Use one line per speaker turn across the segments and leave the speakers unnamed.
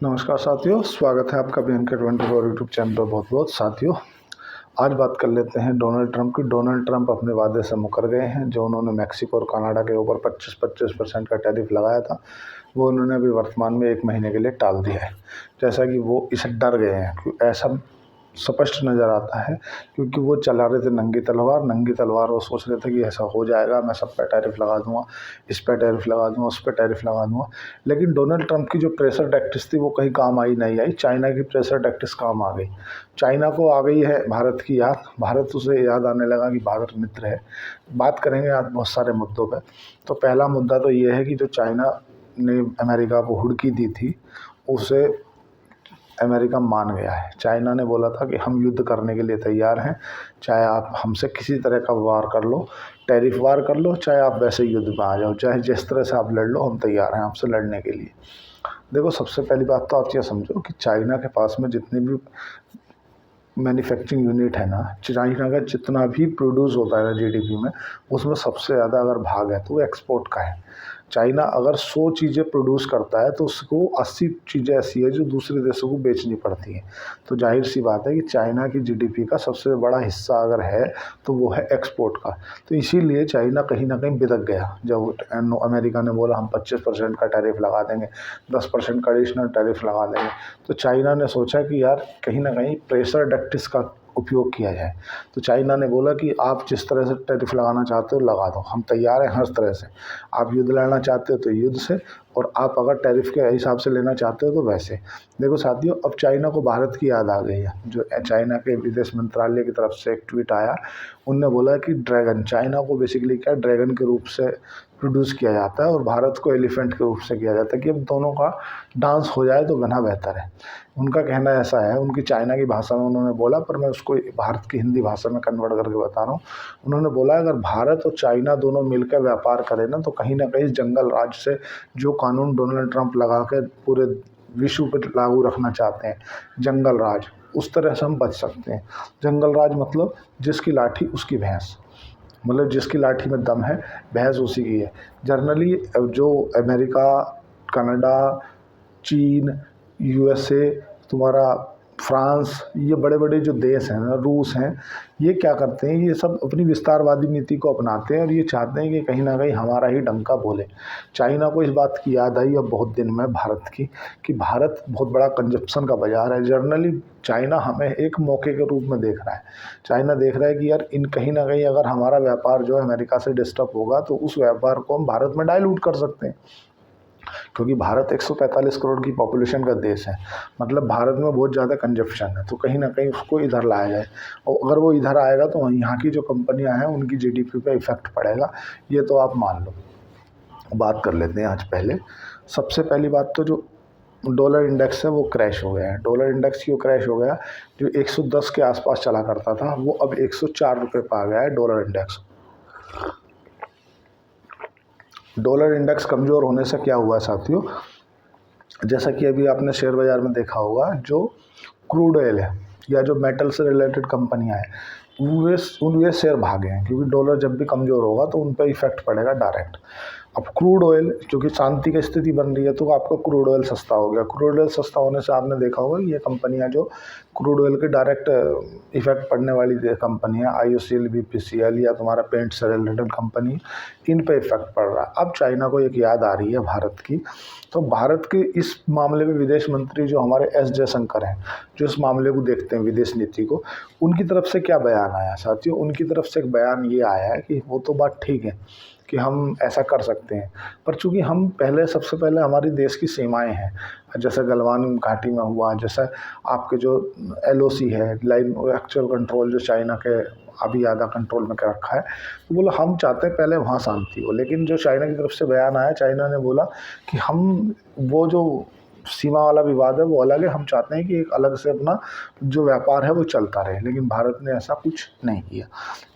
नमस्कार साथियों, स्वागत है आपका BNK24 यूट्यूब चैनल पर। बहुत बहुत साथियों, आज बात कर लेते हैं डोनाल्ड ट्रंप की। डोनाल्ड ट्रंप अपने वादे से मुकर गए हैं। जो उन्होंने मैक्सिको और कनाडा के ऊपर 25% का टैरिफ लगाया था, वो उन्होंने अभी वर्तमान में 1 महीने के लिए टाल दिया है। जैसा कि वो इससे डर गए हैं, क्योंकि ऐसा स्पष्ट नज़र आता है, क्योंकि वो चला रहे थे नंगी तलवार। वो सोच रहे थे कि ऐसा हो जाएगा, मैं सब पे टैरिफ लगा दूंगा, इस पे टैरिफ लगा दूंगा, उस पे टैरिफ लगा दूंगा। लेकिन डोनाल्ड ट्रंप की जो प्रेशर टैक्टिक्स थी वो कहीं काम आई नहीं आई। चाइना की प्रेशर टैक्टिक्स काम आ गई। चाइना को आ गई है भारत की याद। भारत उसे याद आने लगा कि भारत मित्र है। बात करेंगे आज बहुत सारे मुद्दों पर। तो पहला मुद्दा तो ये है कि जो चाइना ने अमेरिका को हुड़की दी थी, उसे अमेरिका मान गया है। चाइना ने बोला था कि हम युद्ध करने के लिए तैयार हैं, चाहे आप हमसे किसी तरह का वार कर लो, टैरिफ वार कर लो, चाहे आप वैसे युद्ध में आ जाओ, चाहे जिस तरह से आप लड़ लो, हम तैयार हैं आपसे लड़ने के लिए। देखो, सबसे पहली बात तो आप ये समझो कि चाइना के पास में जितनी भी मैन्युफैक्चरिंग यूनिट है ना, चाइना का जितना भी प्रोड्यूस होता है ना जीडीपी में, उसमें सबसे ज़्यादा अगर भाग है तो वो एक्सपोर्ट का है। चाइना अगर 100 चीज़ें प्रोड्यूस करता है तो उसको 80 चीज़ें ऐसी है जो दूसरे देशों को बेचनी पड़ती हैं। तो जाहिर सी बात है कि चाइना की जीडीपी का सबसे बड़ा हिस्सा अगर है तो वो है एक्सपोर्ट का। तो इसीलिए चाइना कहीं ना कहीं बिदक गया जब अमेरिका ने बोला हम 25% का टैरिफ लगा देंगे, 10% का एडिशनल टैरिफ लगा देंगे। तो चाइना ने सोचा कि यार कहीं ना कहीं प्रेशर टैक्टिक्स का उपयोग किया जाए। तो चाइना ने बोला कि आप जिस तरह से टैरिफ लगाना चाहते हो लगा दो, हम तैयार हैं हर तरह से। आप युद्ध लड़ना चाहते हो तो युद्ध से, और आप अगर टैरिफ के हिसाब से लेना चाहते हो तो वैसे। देखो साथियों, अब चाइना को भारत की याद आ गई है। जो चाइना के विदेश मंत्रालय की तरफ से एक ट्वीट आया, उनने बोला कि ड्रैगन, चाइना को बेसिकली क्या ड्रैगन के रूप से प्रोड्यूस किया जाता है और भारत को एलिफेंट के रूप से किया जाता है, कि अब दोनों का डांस हो जाए तो घना बेहतर है। उनका कहना ऐसा है, उनकी चाइना की भाषा में उन्होंने बोला, पर मैं उसको भारत की हिंदी भाषा में कन्वर्ट करके बता रहा हूँ। उन्होंने बोला अगर भारत और चाइना दोनों मिलकर व्यापार करें ना, तो कहीं ना कहीं जंगल राज से जो कानून डोनाल्ड ट्रंप लगा के पूरे विश्व पर लागू रखना चाहते हैं, जंगल राज, उस तरह से हम बच सकते हैं। जंगल राज मतलब जिसकी लाठी उसकी भैंस, मतलब जिसकी लाठी में दम है भैंस उसी की है। जनरली जो अमेरिका, कनाडा, चीन, यूएसए, तुम्हारा फ्रांस, ये बड़े बड़े जो देश हैं ना, रूस हैं, ये क्या करते हैं, ये सब अपनी विस्तारवादी नीति को अपनाते हैं और ये चाहते हैं कि कहीं ना कहीं हमारा ही डंका बोले। चाइना को इस बात की याद आई अब बहुत दिन में भारत की, कि भारत बहुत बड़ा कंजप्शन का बाजार है। जर्नली चाइना हमें एक मौके के रूप में देख रहा है। चाइना देख रहा है कि यार इन कहीं ना कहीं अगर हमारा व्यापार जो है अमेरिका से डिस्टर्ब होगा तो उस व्यापार को हम भारत में डाइल्यूट कर सकते हैं, क्योंकि भारत 145 करोड़ की पॉपुलेशन का देश है। मतलब भारत में बहुत ज़्यादा कंजप्शन है, तो कहीं ना कहीं उसको इधर लाया जाए। और अगर वो इधर आएगा तो यहाँ की जो कंपनियाँ हैं उनकी जीडीपी पे इफेक्ट पड़ेगा, ये तो आप मान लो। बात कर लेते हैं आज पहले। सबसे पहली बात तो जो डॉलर इंडेक्स है वो क्रैश हो गया है। डॉलर इंडेक्स क्यों क्रैश हो गया? जो 110 के आसपास चला करता था वो अब 104 रुपये पा गया है डॉलर इंडेक्स। डॉलर इंडेक्स कमज़ोर होने से क्या हुआ साथियों, जैसा कि अभी आपने शेयर बाज़ार में देखा होगा, जो क्रूड ऑयल है या जो मेटल से रिलेटेड कंपनियां हैं उनके शेयर भागे हैं, क्योंकि डॉलर जब भी कमज़ोर होगा तो उन पर इफेक्ट पड़ेगा डायरेक्ट। अब क्रूड ऑयल क्योंकि शांति की स्थिति बन रही है तो आपका क्रूड ऑयल सस्ता हो गया। क्रूड ऑयल सस्ता होने से आपने देखा होगा ये कंपनियां जो क्रूड ऑयल के डायरेक्ट इफेक्ट पड़ने वाली कंपनियां, IOCL, BPCL या तुम्हारा पेंट से रिलेटेड कंपनी, इन पे इफेक्ट पड़ रहा है। अब चाइना को एक याद आ रही है भारत की। तो भारत के इस मामले में विदेश मंत्री जो हमारे S जयशंकर हैं, जो इस मामले को देखते हैं विदेश नीति को, उनकी तरफ से क्या बयान आया साथियों? उनकी तरफ से एक बयान ये आया है कि वो तो बात ठीक है कि हम ऐसा कर सकते हैं, पर चूंकि हम सबसे पहले हमारी देश की सीमाएं हैं, जैसे गलवान घाटी में हुआ, जैसे आपके जो LOC है, लाइन एक्चुअल कंट्रोल, जो चाइना के अभी आधा कंट्रोल में कर रखा है, तो बोला हम चाहते हैं पहले वहाँ शांति हो। लेकिन जो चाइना की तरफ से बयान आया, चाइना ने बोला कि हम वो जो सीमा वाला विवाद है वो अलग है, हम चाहते हैं कि एक अलग से अपना जो व्यापार है वो चलता रहे। लेकिन भारत ने ऐसा कुछ नहीं किया।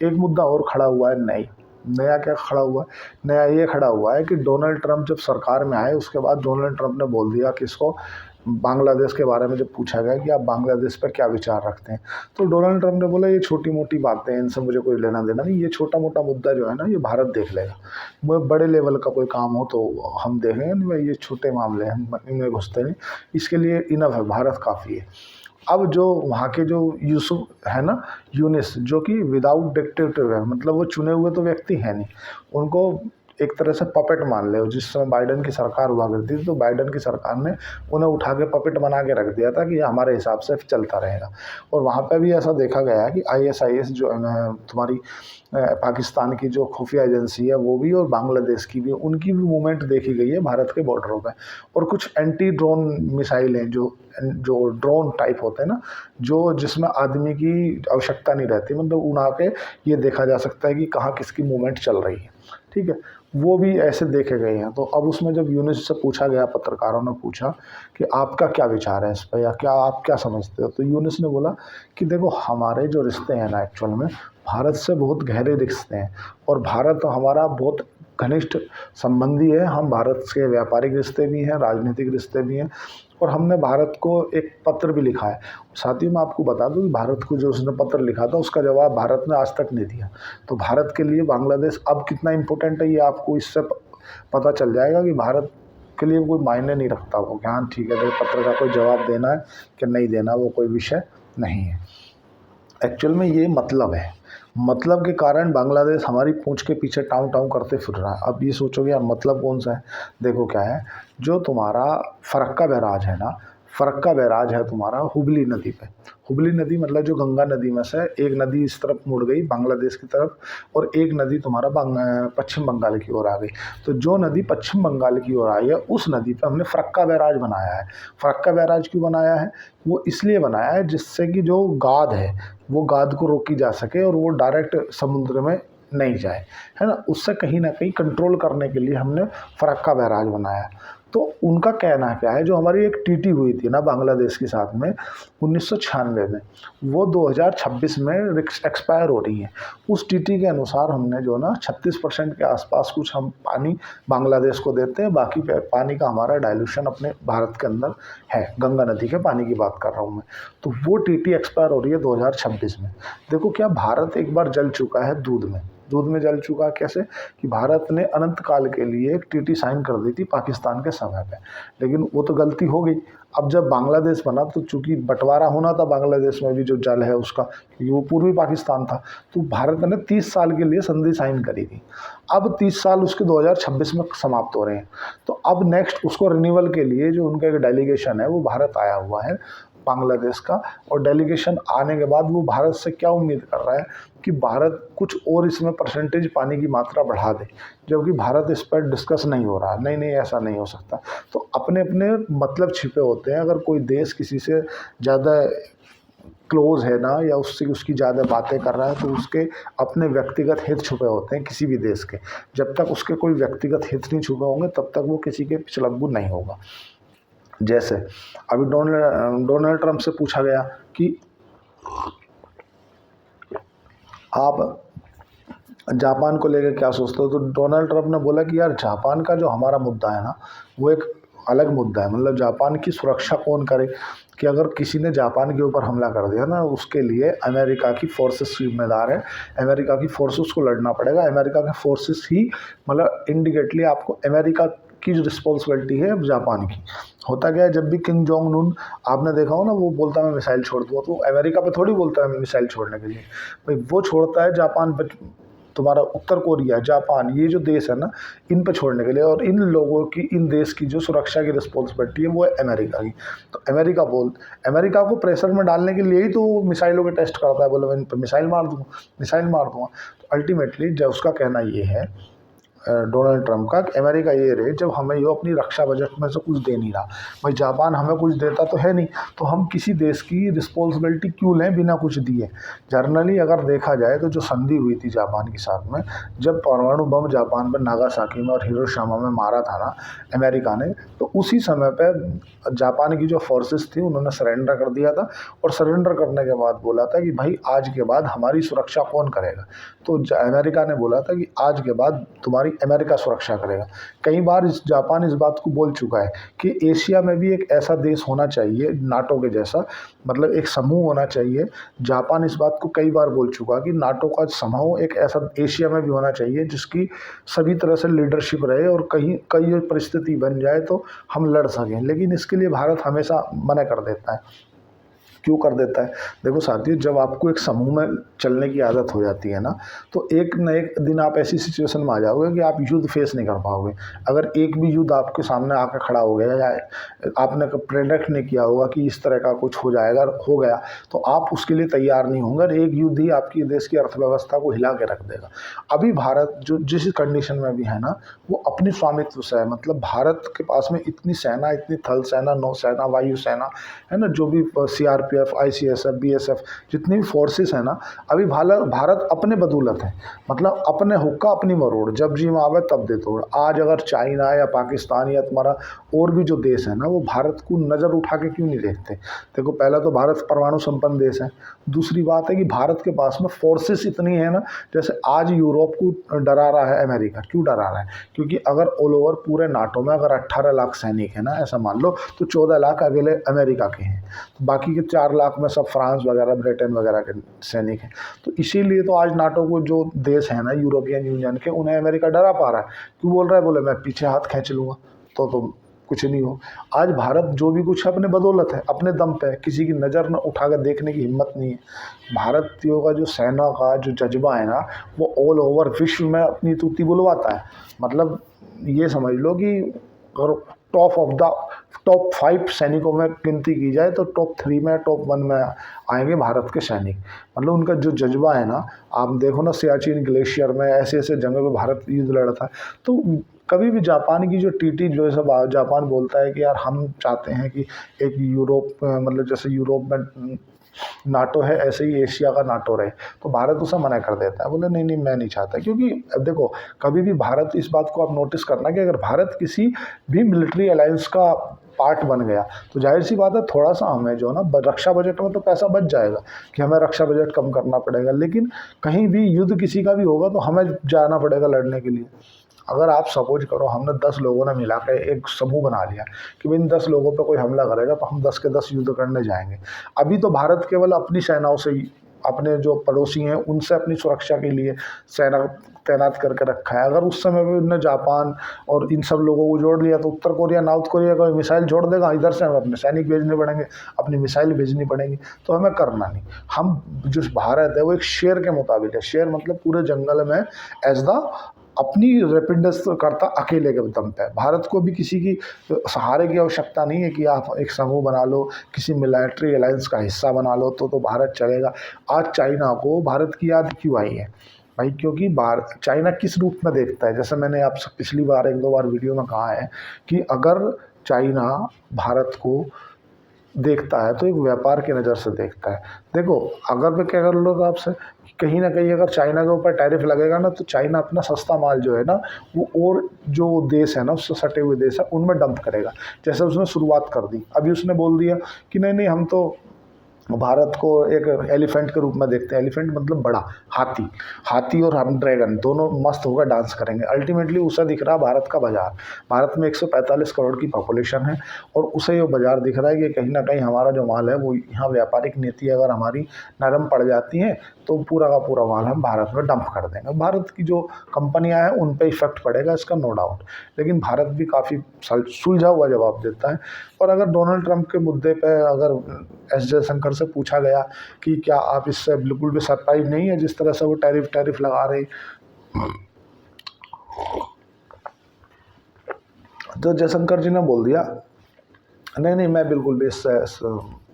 एक मुद्दा और खड़ा हुआ है, नया क्या खड़ा हुआ है? नया ये खड़ा हुआ है कि डोनाल्ड ट्रंप जब सरकार में आए उसके बाद डोनाल्ड ट्रंप ने बोल दिया कि इसको बांग्लादेश के बारे में जब पूछा गया कि आप बांग्लादेश पर क्या विचार रखते हैं, तो डोनाल्ड ट्रंप ने बोला ये छोटी मोटी बातें हैं, इनसे मुझे कोई लेना देना नहीं, ये छोटा मोटा मुद्दा जो है ना ये भारत देख लेगा। वो बड़े लेवल का कोई काम हो तो हम देखेंगे, नहीं भाई ये छोटे मामले हैं, हम इनमें घुसते नहीं, इसके लिए इनफ है, भारत काफ़ी है। अब जो वहाँ के जो यूसुफ है ना, यूनिस, जो कि विदाउट डिक्टेटिव है, मतलब वो चुने हुए तो व्यक्ति हैं नहीं, उनको एक तरह से पपेट मान ले। जिस समय बाइडन की सरकार हुआ करती थी तो बाइडन की सरकार ने उन्हें उठा के पपेट बना के रख दिया था कि ये हमारे हिसाब से चलता रहेगा। और वहाँ पे भी ऐसा देखा गया है कि ISIS जो तुम्हारी पाकिस्तान की जो खुफिया एजेंसी है वो भी, और बांग्लादेश की भी, उनकी भी मूवमेंट देखी गई है भारत के बॉर्डरों पे। और कुछ एंटी ड्रोन मिसाइल हैं जो ड्रोन टाइप होते हैं ना, जो जिसमें आदमी की आवश्यकता नहीं रहती, मतलब उड़ा के ये देखा जा सकता है कि कहाँ किसकी मूवमेंट चल रही है, ठीक है, वो भी ऐसे देखे गए हैं। तो अब उसमें जब यूनिस से पूछा गया, पत्रकारों ने पूछा कि आपका क्या विचार है इस पर, या क्या आप क्या समझते हो, तो यूनिस ने बोला कि देखो हमारे जो रिश्ते हैं ना एक्चुअल में भारत से बहुत गहरे रिश्ते हैं, और भारत हमारा बहुत घनिष्ठ संबंधी है। हम भारत के व्यापारिक रिश्ते भी हैं, राजनीतिक रिश्ते भी हैं, और हमने भारत को एक पत्र भी लिखा है। साथ ही मैं आपको बता दूं कि भारत को जो उसने पत्र लिखा था उसका जवाब भारत ने आज तक नहीं दिया। तो भारत के लिए बांग्लादेश अब कितना इम्पोर्टेंट है ये आपको इससे पता चल जाएगा कि भारत के लिए कोई मायने नहीं रखता वो, कि हाँ ठीक है तो पत्र का कोई जवाब देना है कि नहीं देना, वो कोई विषय नहीं है। एक्चुअल में ये मतलब है, मतलब के कारण बांग्लादेश हमारी पूंछ के पीछे टाँव टाँव करते फिर रहा है। अब ये सोचोगे यार मतलब कौन सा है, देखो क्या है, जो तुम्हारा फरक्का बैराज है ना, फरक्का बैराज है तुम्हारा हुगली नदी पे। हुगली नदी मतलब जो गंगा नदी में से एक नदी इस तरफ मुड़ गई बांग्लादेश की तरफ, और एक नदी तुम्हारा पश्चिम बंगाल की ओर आ गई। तो जो नदी पश्चिम बंगाल की ओर आई है उस नदी पे हमने फरक्का बैराज बनाया है। फरक्का बैराज क्यों बनाया है, वो इसलिए बनाया है जिससे कि जो गाद है वो गाद को रोकी जा सके और वो डायरेक्ट समुद्र में नहीं जाए, है ना, उससे कहीं ना कहीं कंट्रोल करने के लिए हमने फरक्का बैराज बनाया है। तो उनका कहना क्या है, जो हमारी एक टीटी हुई थी ना बांग्लादेश के साथ में 1996 में, वो 2026 में एक्सपायर हो रही है। उस टीटी के अनुसार हमने जो ना 36% के आसपास कुछ हम पानी बांग्लादेश को देते हैं, बाकी पानी का हमारा डाइल्यूशन अपने भारत के अंदर है। गंगा नदी के पानी की बात कर रहा हूँ मैं। तो वो टीटी एक्सपायर हो रही है 2026 में। देखो क्या भारत एक बार जल चुका है दूध में जल चुका, कैसे कि भारत ने अनंत काल के लिए एक टीटी साइन कर दी थी पाकिस्तान के समय पे, लेकिन वो तो गलती हो गई। अब जब बांग्लादेश बना तो चूंकि बंटवारा होना था बांग्लादेश में भी जो जल है उसका, क्योंकि वो पूर्वी पाकिस्तान था, तो भारत ने 30 साल के लिए संधि साइन करी थी। अब 30 साल उसके 2026 में समाप्त हो रहे हैं। तो अब नेक्स्ट उसको रिन्यूअल के लिए जो उनका एक डेलीगेशन है वो भारत आया हुआ है बांग्लादेश का, और डेलीगेशन आने के बाद वो भारत से क्या उम्मीद कर रहा है कि भारत कुछ और इसमें परसेंटेज पानी की मात्रा बढ़ा दे, जबकि भारत इस पर डिस्कस नहीं हो रहा। नहीं ऐसा नहीं हो सकता। तो अपने अपने मतलब छिपे होते हैं। अगर कोई देश किसी से ज़्यादा क्लोज है ना, या उससे उसकी ज़्यादा बातें कर रहा है, तो उसके अपने व्यक्तिगत हित छुपे होते हैं किसी भी देश के। जब तक उसके कोई व्यक्तिगत हित नहीं छुपे होंगे तब तक वो किसी के पिछलग्गू नहीं होगा। जैसे अभी डोनाल्ड ट्रंप से पूछा गया कि आप जापान को लेकर क्या सोचते हो, तो डोनाल्ड ट्रंप ने बोला कि यार जापान का जो हमारा मुद्दा है ना वो एक अलग मुद्दा है। मतलब जापान की सुरक्षा कौन करे, कि अगर किसी ने जापान के ऊपर हमला कर दिया ना उसके लिए अमेरिका की फोर्सेस जिम्मेदार है। अमेरिका की फोर्सेस को लड़ना पड़ेगा। अमेरिका के फोर्सेस ही मतलब इंडिकेटली आपको अमेरिका की जो रिस्पॉन्सिबिलिटी है जापान की। होता क्या है, जब भी किम जोंग उन आपने देखा हो ना, वो बोलता है मैं मिसाइल छोड़ दूँगा, तो अमेरिका पे थोड़ी बोलता है मिसाइल छोड़ने के लिए, भाई वो छोड़ता है जापान पे, तुम्हारा उत्तर कोरिया, जापान, ये जो देश है ना इन पे छोड़ने के लिए। और इन लोगों की, इन देश की जो सुरक्षा की रिस्पॉन्सिबिलिटी है वो है अमेरिका की। तो अमेरिका को प्रेशर में डालने के लिए ही तो मिसाइलों के टेस्ट करता है, बोले मैं इन पर मिसाइल मार दूँगा। तो अल्टीमेटली जब उसका कहना ये है डोनाल्ड ट्रंप का, कि अमेरिका ये रहे जब हमें ये अपनी रक्षा बजट में से कुछ दे नहीं रहा, भाई जापान हमें कुछ देता तो है नहीं, तो हम किसी देश की रिस्पॉन्सिबिलिटी क्यों लें बिना कुछ दिए। जनरली अगर देखा जाए तो जो संधि हुई थी जापान के साथ में, जब परमाणु बम जापान पर नागासाकी में और हिरोशिमा में मारा था ना अमेरिका ने, तो उसी समय पर जापान की जो फोर्सेस थी उन्होंने सरेंडर कर दिया था। और सरेंडर करने के बाद बोला था कि भाई आज के बाद हमारी सुरक्षा कौन करेगा। तो अमेरिका ने बोला था कि आज के बाद तुम्हारी अमेरिका सुरक्षा करेगा। कई बार जापान इस बात को बोल चुका है कि एशिया में भी एक ऐसा देश होना चाहिए नाटो के जैसा, मतलब एक समूह होना चाहिए। जापान इस बात को कई बार बोल चुका कि नाटो का समूह एक ऐसा एशिया में भी होना चाहिए जिसकी सभी तरह से लीडरशिप रहे और कहीं कई परिस्थिति बन जाए तो हम लड़ सकें। लेकिन इसके लिए भारत हमेशा मना कर देता है। क्यों कर देता है? देखो साथियों, जब आपको एक समूह में चलने की आदत हो जाती है ना, तो एक न एक दिन आप ऐसी सिचुएशन में आ जाओगे कि आप युद्ध फेस नहीं कर पाओगे। अगर एक भी युद्ध आपके सामने आकर खड़ा हो गया या आपने प्रेडिक्ट नहीं किया होगा कि इस तरह का कुछ हो जाएगा, हो गया, तो आप उसके लिए तैयार नहीं होंगे और एक युद्ध ही आपकी देश की अर्थव्यवस्था को हिला के रख देगा। अभी भारत जो जिस कंडीशन में भी है ना, वो अपनी स्वामित्व से है। मतलब भारत के पास में इतनी सेना, इतनी थल सेना, नौसेना, वायु सेना है ना, जो भी CRPF, ICSF, BSF, जितनी भी फोर्सेस है ना, अभी भारत अपने बदौलत है। मतलब अपने हुक्का अपनी मरोड़, जब जी आवे तब दे तोड़। आज अगर चाइना या पाकिस्तान या तुम्हारा और भी जो देश है ना, वो भारत को नज़र उठा के क्यों नहीं देखते? देखो, पहला तो भारत परमाणु संपन्न देश है। दूसरी बात है कि भारत के पास में फोर्सेस इतनी है ना, जैसे आज यूरोप को डरा रहा है अमेरिका। क्यों डरा रहा है? क्योंकि अगर ऑल ओवर पूरे नाटो में अगर 18 लाख सैनिक है ना, ऐसा मान लो, तो 14 लाख अकेले अमेरिका के हैं, तो बाकी के 4 लाख में सब फ्रांस वगैरह, ब्रिटेन वगैरह के सैनिक हैं। तो इसीलिए तो आज नाटो को जो देश है ना यूरोपियन यूनियन के, उन्हें अमेरिका डरा पा रहा है। क्यों बोल रहा है? बोले मैं पीछे हाथ खींच लूँगा तो कुछ नहीं हो। आज भारत जो भी कुछ अपने बदौलत है, अपने दम पे है, किसी की नज़र न उठा कर देखने की हिम्मत नहीं है। भारतीयों का जो सेना का जो जज्बा है ना, वो ऑल ओवर विश्व में अपनी तूती बुलवाता है। मतलब ये समझ लो कि अगर टॉप 5 सैनिकों में गिनती की जाए तो टॉप 3 में, टॉप 1 में आएंगे भारत के सैनिक। मतलब उनका जो जज्बा है ना, आप देखो ना, सियाचिन ग्लेशियर में ऐसे ऐसे जगह पे भारत युद्ध लड़ता है। तो कभी भी जापान की जो TT जो है सब जापान बोलता है कि यार हम चाहते हैं कि एक यूरोप, मतलब जैसे यूरोप में नाटो है ऐसे ही एशिया का नाटो रहे, तो भारत उसे मना कर देता है। बोले नहीं नहीं, मैं नहीं चाहता। क्योंकि अब देखो, कभी भी भारत, इस बात को आप नोटिस करना कि अगर भारत किसी भी मिलिट्री अलायंस का पार्ट बन गया, तो जाहिर सी बात है थोड़ा सा हमें जो ना रक्षा बजट में तो पैसा बच जाएगा कि हमें रक्षा बजट कम करना पड़ेगा। लेकिन कहीं भी युद्ध किसी का भी होगा तो हमें जाना पड़ेगा लड़ने के लिए। अगर आप सपोज करो, हमने 10 लोगों ने मिला के एक समूह बना लिया कि भाई इन 10 लोगों पे कोई हमला करेगा तो हम 10 के 10 युद्ध करने जाएंगे। अभी तो भारत केवल अपनी सेनाओं से ही, अपने जो पड़ोसी हैं उनसे अपनी सुरक्षा के लिए सेना तैनात करके रखा है। अगर उस समय भी उन्होंने जापान और इन सब लोगों को जोड़ लिया तो उत्तर कोरिया, नॉर्थ कोरिया का मिसाइल जोड़ देगा, इधर से हमें अपने सैनिक भेजने पड़ेंगे, अपनी मिसाइल भेजनी पड़ेंगी। तो हमें करना नहीं। हम जो भारत है वो एक शेर के मुताबिक है। शेर मतलब पूरे जंगल में एज द अपनी रैपिडनेस करता अकेले के दम पे। भारत को भी किसी की सहारे की आवश्यकता नहीं है कि आप एक समूह बना लो, किसी मिलिट्री अलायंस का हिस्सा बना लो तो भारत चलेगा। आज चाइना को भारत की याद क्यों आई है भाई? क्योंकि चाइना किस रूप में देखता है, जैसे मैंने आपसे पिछली बार 1-2 बार वीडियो में कहा है कि अगर चाइना भारत को देखता है तो एक व्यापार की नज़र से देखता है। देखो, अगर मैं क्या कर लूँगा आपसे, कहीं ना कहीं अगर चाइना के ऊपर टैरिफ लगेगा ना, तो चाइना अपना सस्ता माल जो है ना, वो और जो देश है ना, उससे सटे हुए देश है, उनमें डंप करेगा। जैसे उसने शुरुआत कर दी, अभी उसने बोल दिया कि नहीं नहीं, हम तो भारत को एक एलिफेंट के रूप में देखते हैं। एलिफेंट मतलब बड़ा हाथी। हाथी और हम ड्रैगन दोनों मस्त होकर डांस करेंगे। अल्टीमेटली उसे दिख रहा है भारत का बाज़ार। भारत में 145 करोड़ की पॉपुलेशन है और उसे ये बाज़ार दिख रहा है कि कहीं ना कहीं हमारा जो माल है वो यहाँ व्यापारिक नीति अगर हमारी नरम पड़ जाती है तो पूरा का पूरा माल हम भारत में डंप कर देंगे। भारत की जो कंपनियां हैं उन पे इफेक्ट पड़ेगा, इसका नो डाउट। लेकिन भारत भी काफ़ी सुलझा हुआ जवाब देता है। और अगर डोनाल्ड ट्रंप के मुद्दे पे अगर एस जयशंकर से पूछा गया कि क्या आप इससे बिल्कुल भी सरप्राइज नहीं है जिस तरह से वो टैरिफ लगा रहे, तो जयशंकर जी ने बोल दिया नहीं नहीं, मैं बिल्कुल भी इससे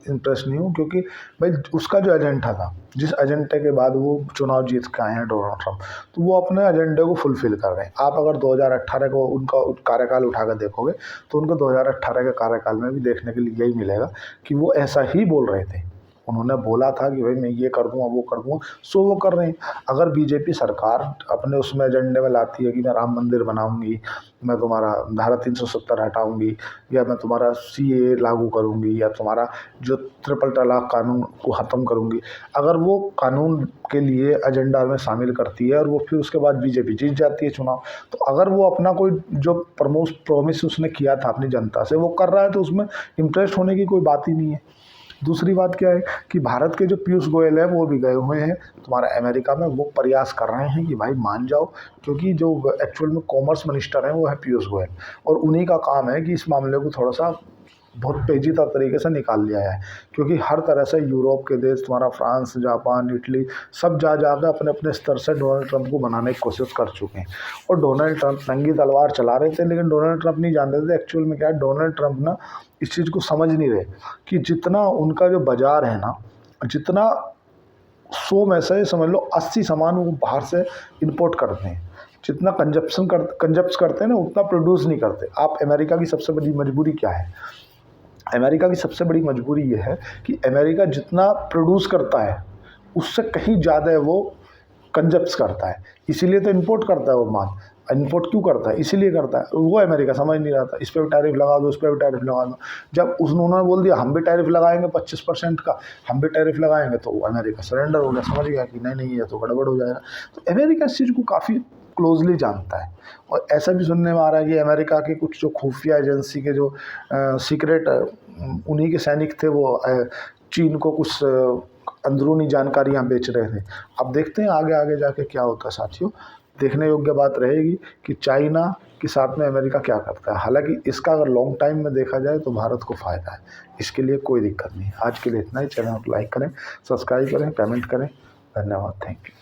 इंटरेस्ट नहीं हूँ। क्योंकि भाई उसका जो एजेंडा था, जिस एजेंडे के बाद वो चुनाव जीत के आए हैं डोनाल्ड ट्रंप, तो वो अपने एजेंडे को फुलफिल कर रहे हैं। आप अगर 2018 को उनका कार्यकाल उठा कर देखोगे तो उनको 2018 के कार्यकाल में भी देखने के लिए यही मिलेगा कि वो ऐसा ही बोल रहे थे। उन्होंने बोला था कि भाई मैं ये कर दूँगा वो कर दूँगा, सो वो कर रहे हैं। अगर बीजेपी सरकार अपने उसमें एजेंडे में लाती है कि मैं राम मंदिर बनाऊंगी, मैं तुम्हारा धारा 370 हटाऊंगी, या मैं तुम्हारा सीए लागू करूंगी, या तुम्हारा जो ट्रिपल तलाक कानून को ख़त्म करूंगी, अगर वो कानून के लिए एजेंडा में शामिल करती है और वो फिर उसके बाद बीजेपी जीत जाती है चुनाव, तो अगर वो अपना कोई जो प्रॉमिस उसने किया था अपनी जनता से वो कर रहा है तो उसमें इंटरेस्ट होने की कोई बात ही नहीं है। दूसरी बात क्या है कि भारत के जो पीयूष गोयल है वो भी गए हुए हैं तुम्हारा अमेरिका में, वो प्रयास कर रहे हैं कि भाई मान जाओ, क्योंकि जो एक्चुअल में कॉमर्स मिनिस्टर हैं वो है पीयूष गोयल, और उन्हीं का काम है कि इस मामले को थोड़ा सा बहुत पेचीदा तरीके से निकाल लिया है, क्योंकि हर तरह से यूरोप के देश तुम्हारा फ्रांस, जापान, इटली सब जा कर अपने अपने स्तर से डोनाल्ड ट्रंप को बनाने की कोशिश कर चुके हैं। और डोनाल्ड ट्रंप नंगी तलवार चला रहे थे, लेकिन डोनाल्ड ट्रंप नहीं जान रहे थे एक्चुअल में क्या है। डोनाल्ड ट्रंप ना इस चीज़ को समझ नहीं रहे कि जितना उनका जो बाज़ार है ना, जितना 100 में से समझ लो 80 सामान वो बाहर से इंपोर्ट करते हैं, जितना कंजप्ट करते हैं ना उतना प्रोड्यूस नहीं करते। आप अमेरिका की सबसे बड़ी मजबूरी क्या है? अमेरिका की सबसे बड़ी मजबूरी ये है कि अमेरिका जितना प्रोड्यूस करता है उससे कहीं ज़्यादा वो कंजप्ट करता है, इसीलिए तो इंपोर्ट करता है वो माल। इंपोर्ट क्यों करता है? इसीलिए करता है, वो अमेरिका समझ नहीं रहा था। इस पर भी टैरिफ लगा दो, उस पर भी टैरिफ लगा दो। जब उन्होंने बोल दिया हम भी टैरिफ लगाएंगे 25% का, हम भी टैरिफ लगाएंगे, तो अमेरिका सरेंडर हो गया, समझ गया कि नहीं नहीं ये तो गड़बड़ हो जाएगा। तो अमेरिका इस चीज़ को काफ़ी क्लोजली जानता है। और ऐसा भी सुनने में आ रहा है कि अमेरिका के कुछ जो खुफिया एजेंसी के जो सीक्रेट उन्हीं के सैनिक थे वो चीन को कुछ अंदरूनी जानकारियां बेच रहे थे। अब देखते हैं आगे आगे जाके क्या होता है साथियों। देखने योग्य बात रहेगी कि चाइना के साथ में अमेरिका क्या करता है। हालांकि इसका अगर लॉन्ग टाइम में देखा जाए तो भारत को फ़ायदा है, इसके लिए कोई दिक्कत नहीं। आज के लिए इतना ही। चैनल को लाइक करें, सब्सक्राइब करें, कमेंट करें। धन्यवाद, थैंक यू।